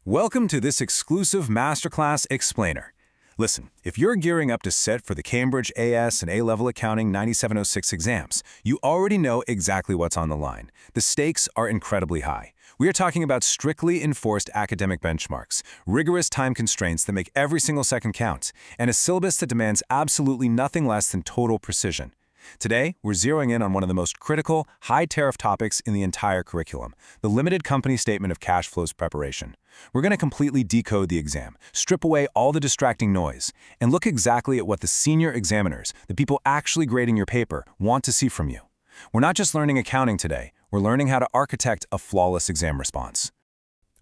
Welcome to this exclusive Masterclass Explainer. Listen, if you're gearing up to sit for the Cambridge AS and A-Level Accounting 9706 exams, you already know exactly what's on the line. The stakes are incredibly high. We are talking about strictly enforced academic benchmarks, rigorous time constraints that make every single second count, and a syllabus that demands absolutely nothing less than total precision. Today, we're zeroing in on one of the most critical, high-tariff topics in the entire curriculum, the limited company statement of cash flows preparation. We're going to completely decode the exam, strip away all the distracting noise, and look exactly at what the senior examiners, the people actually grading your paper, want to see from you. We're not just learning accounting today, we're learning how to architect a flawless exam response.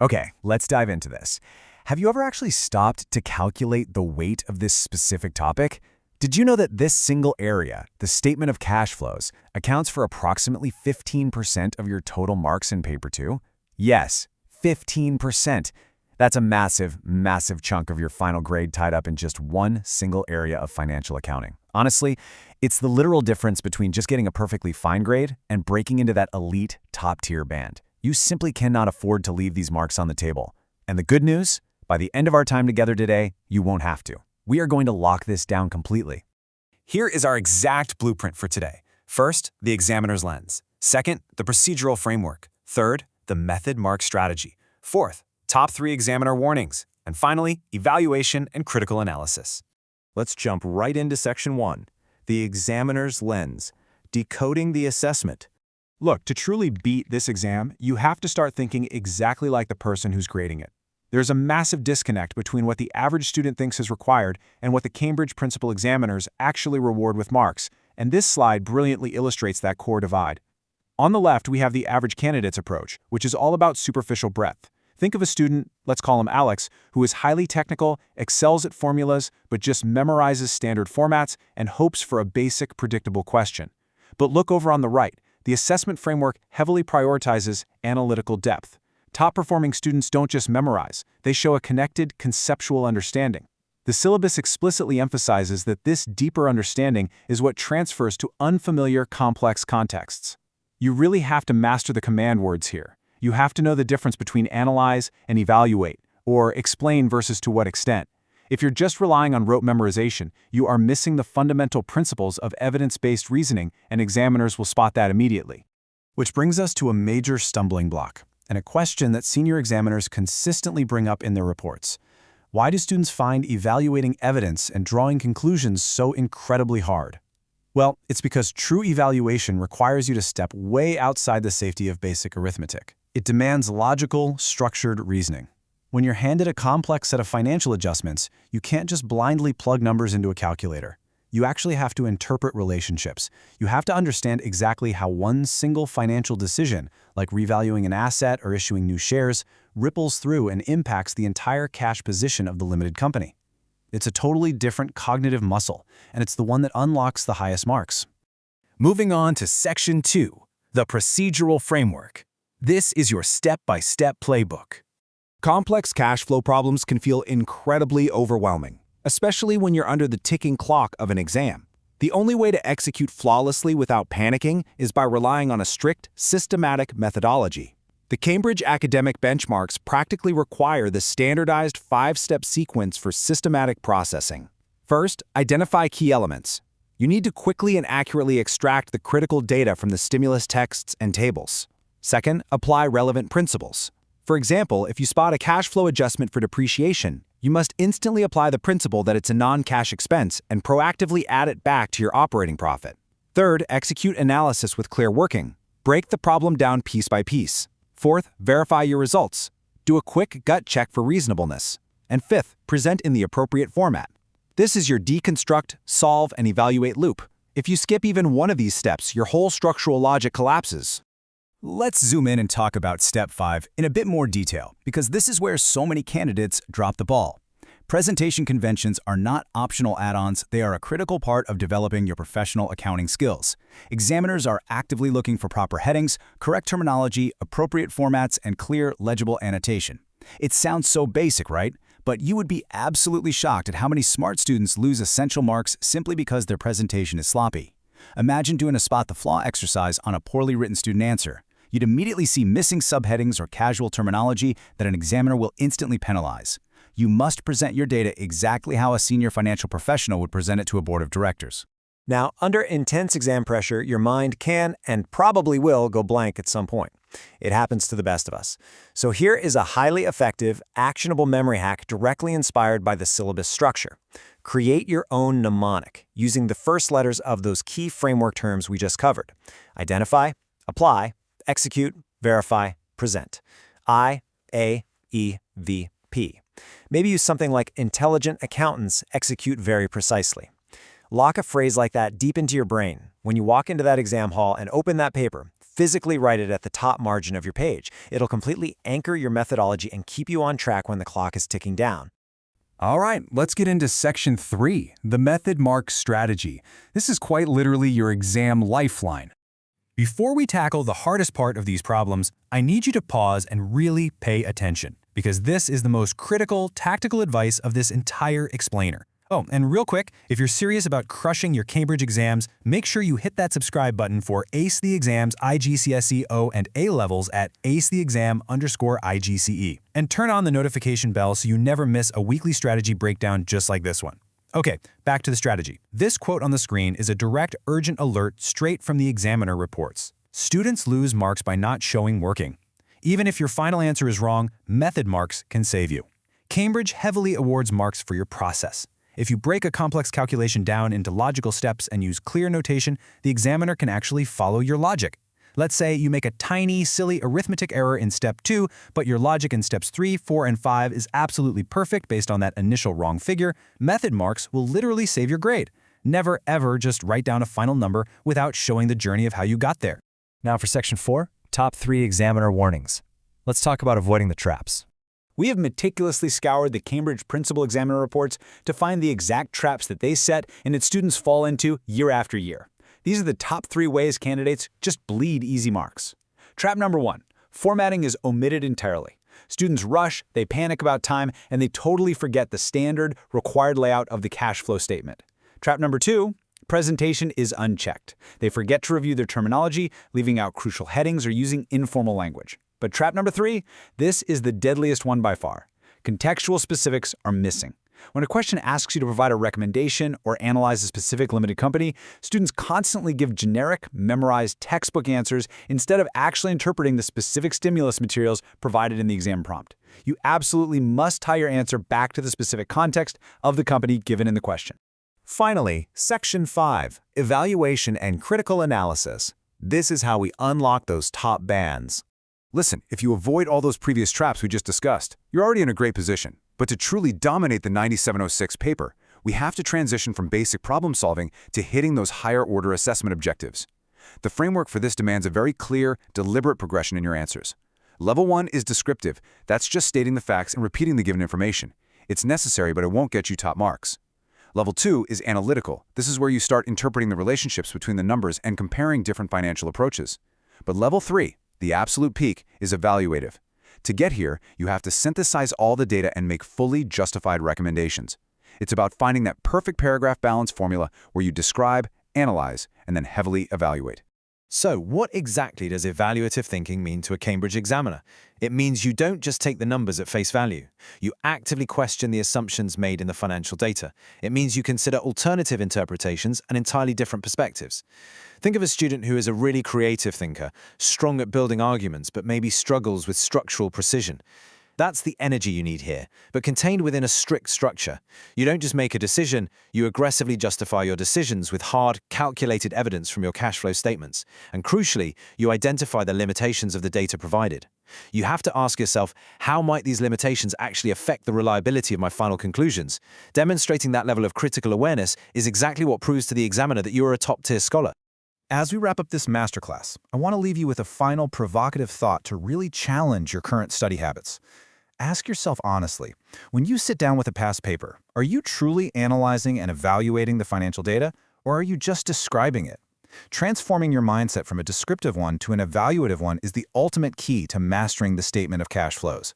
Okay, let's dive into this. Have you ever actually stopped to calculate the weight of this specific topic? Did you know that this single area, the statement of cash flows, accounts for approximately 15% of your total marks in Paper 2? Yes, 15%. That's a massive, massive chunk of your final grade tied up in just one single area of financial accounting. Honestly, it's the literal difference between just getting a perfectly fine grade and breaking into that elite top-tier band. You simply cannot afford to leave these marks on the table. And the good news? By the end of our time together today, you won't have to. We are going to lock this down completely. Here is our exact blueprint for today. First, the examiner's lens. Second, the procedural framework. Third, the method mark strategy. Fourth, top 3 examiner warnings. And finally, evaluation and critical analysis. Let's jump right into Section 1, the examiner's lens, decoding the assessment. Look, to truly beat this exam, you have to start thinking exactly like the person who's grading it. There's a massive disconnect between what the average student thinks is required and what the Cambridge principal examiners actually reward with marks, and this slide brilliantly illustrates that core divide. On the left, we have the average candidate's approach, which is all about superficial breadth. Think of a student, let's call him Alex, who is highly technical, excels at formulas, but just memorizes standard formats and hopes for a basic, predictable question. But look over on the right. The assessment framework heavily prioritizes analytical depth. Top-performing students don't just memorize, they show a connected, conceptual understanding. The syllabus explicitly emphasizes that this deeper understanding is what transfers to unfamiliar, complex contexts. You really have to master the command words here. You have to know the difference between analyze and evaluate, or explain versus to what extent. If you're just relying on rote memorization, you are missing the fundamental principles of evidence-based reasoning, and examiners will spot that immediately. Which brings us to a major stumbling block, and a question that senior examiners consistently bring up in their reports. Why do students find evaluating evidence and drawing conclusions so incredibly hard? Well, it's because true evaluation requires you to step way outside the safety of basic arithmetic. It demands logical, structured reasoning. When you're handed a complex set of financial adjustments, you can't just blindly plug numbers into a calculator. You actually have to interpret relationships. You have to understand exactly how one single financial decision, like revaluing an asset or issuing new shares, ripples through and impacts the entire cash position of the limited company. It's a totally different cognitive muscle, and it's the one that unlocks the highest marks. Moving on to Section 2, the procedural framework. This is your step-by-step playbook. Complex cash flow problems can feel incredibly overwhelming, especially when you're under the ticking clock of an exam. The only way to execute flawlessly without panicking is by relying on a strict, systematic methodology. The Cambridge academic benchmarks practically require the standardized 5-step sequence for systematic processing. First, identify key elements. You need to quickly and accurately extract the critical data from the stimulus texts and tables. Second, apply relevant principles. For example, if you spot a cash flow adjustment for depreciation, you must instantly apply the principle that it's a non-cash expense and proactively add it back to your operating profit. Third, execute analysis with clear working. Break the problem down piece by piece. Fourth, verify your results. Do a quick gut check for reasonableness. And fifth, present in the appropriate format. This is your deconstruct, solve, and evaluate loop. If you skip even one of these steps, your whole structural logic collapses. Let's zoom in and talk about Step 5 in a bit more detail, because this is where so many candidates drop the ball. Presentation conventions are not optional add-ons, they are a critical part of developing your professional accounting skills. Examiners are actively looking for proper headings, correct terminology, appropriate formats, and clear, legible annotation. It sounds so basic, right? But you would be absolutely shocked at how many smart students lose essential marks simply because their presentation is sloppy. Imagine doing a spot the flaw exercise on a poorly written student answer. You'd immediately see missing subheadings or casual terminology that an examiner will instantly penalize. You must present your data exactly how a senior financial professional would present it to a board of directors. Now, under intense exam pressure, your mind can and probably will go blank at some point. It happens to the best of us. So here is a highly effective, actionable memory hack directly inspired by the syllabus structure. Create your own mnemonic using the first letters of those key framework terms we just covered. Identify, apply, execute, verify, present. I, A, E, V, P. Maybe use something like intelligent accountants execute very precisely. Lock a phrase like that deep into your brain. When you walk into that exam hall and open that paper, physically write it at the top margin of your page. It'll completely anchor your methodology and keep you on track when the clock is ticking down. All right, let's get into Section 3, the Method Mark Strategy. This is quite literally your exam lifeline. Before we tackle the hardest part of these problems, I need you to pause and really pay attention, because this is the most critical, tactical advice of this entire explainer. Oh, and real quick, if you're serious about crushing your Cambridge exams, make sure you hit that subscribe button for Ace the Exams IGCSE O and A levels at acetheexam_IGCE. And turn on the notification bell so you never miss a weekly strategy breakdown just like this one. Okay, back to the strategy. This quote on the screen is a direct, urgent alert straight from the examiner reports. Students lose marks by not showing working. Even if your final answer is wrong, method marks can save you. Cambridge heavily awards marks for your process. If you break a complex calculation down into logical steps and use clear notation, the examiner can actually follow your logic. Let's say you make a tiny, silly arithmetic error in step 2, but your logic in steps 3, 4, and 5 is absolutely perfect based on that initial wrong figure. Method marks will literally save your grade. Never, ever just write down a final number without showing the journey of how you got there. Now for Section 4, Top 3 Examiner Warnings. Let's talk about avoiding the traps. We have meticulously scoured the Cambridge Principal Examiner reports to find the exact traps that they set and its students fall into year after year. These are the top 3 ways candidates just bleed easy marks. Trap number 1, formatting is omitted entirely. Students rush, they panic about time, and they totally forget the standard, required layout of the cash flow statement. Trap number 2, presentation is unchecked. They forget to review their terminology, leaving out crucial headings or using informal language. But trap number 3, this is the deadliest one by far. Contextual specifics are missing. When a question asks you to provide a recommendation or analyze a specific limited company, students constantly give generic, memorized textbook answers instead of actually interpreting the specific stimulus materials provided in the exam prompt. You absolutely must tie your answer back to the specific context of the company given in the question. Finally, Section 5, Evaluation and Critical Analysis. This is how we unlock those top bands. Listen, if you avoid all those previous traps we just discussed, you're already in a great position. But to truly dominate the 9706 paper, we have to transition from basic problem solving to hitting those higher-order assessment objectives. The framework for this demands a very clear, deliberate progression in your answers. Level 1 is descriptive. That's just stating the facts and repeating the given information. It's necessary, but it won't get you top marks. Level 2 is analytical. This is where you start interpreting the relationships between the numbers and comparing different financial approaches. But Level 3, the absolute peak, is evaluative. To get here, you have to synthesize all the data and make fully justified recommendations. It's about finding that perfect paragraph balance formula where you describe, analyze, and then heavily evaluate. So, what exactly does evaluative thinking mean to a Cambridge examiner? It means you don't just take the numbers at face value. You actively question the assumptions made in the financial data. It means you consider alternative interpretations and entirely different perspectives. Think of a student who is a really creative thinker, strong at building arguments, but maybe struggles with structural precision. That's the energy you need here, but contained within a strict structure. You don't just make a decision, you aggressively justify your decisions with hard, calculated evidence from your cash flow statements. And crucially, you identify the limitations of the data provided. You have to ask yourself, how might these limitations actually affect the reliability of my final conclusions? Demonstrating that level of critical awareness is exactly what proves to the examiner that you are a top-tier scholar. As we wrap up this masterclass, I want to leave you with a final provocative thought to really challenge your current study habits. Ask yourself honestly, when you sit down with a past paper, are you truly analyzing and evaluating the financial data, or are you just describing it? Transforming your mindset from a descriptive one to an evaluative one is the ultimate key to mastering the statement of cash flows.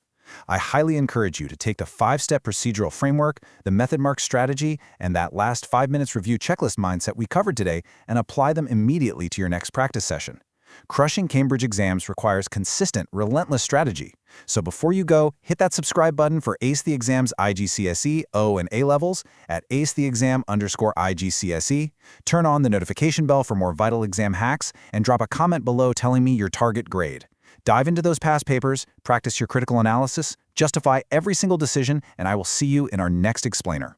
I highly encourage you to take the 5-step procedural framework, the method mark strategy, and that last 5 minutes review checklist mindset we covered today and apply them immediately to your next practice session. Crushing Cambridge exams requires consistent, relentless strategy. So before you go, hit that subscribe button for Ace the Exam's IGCSE, O, and A levels at acetheexam_IGCSE. Turn on the notification bell for more vital exam hacks, and drop a comment below telling me your target grade. Dive into those past papers, practice your critical analysis, justify every single decision, and I will see you in our next explainer.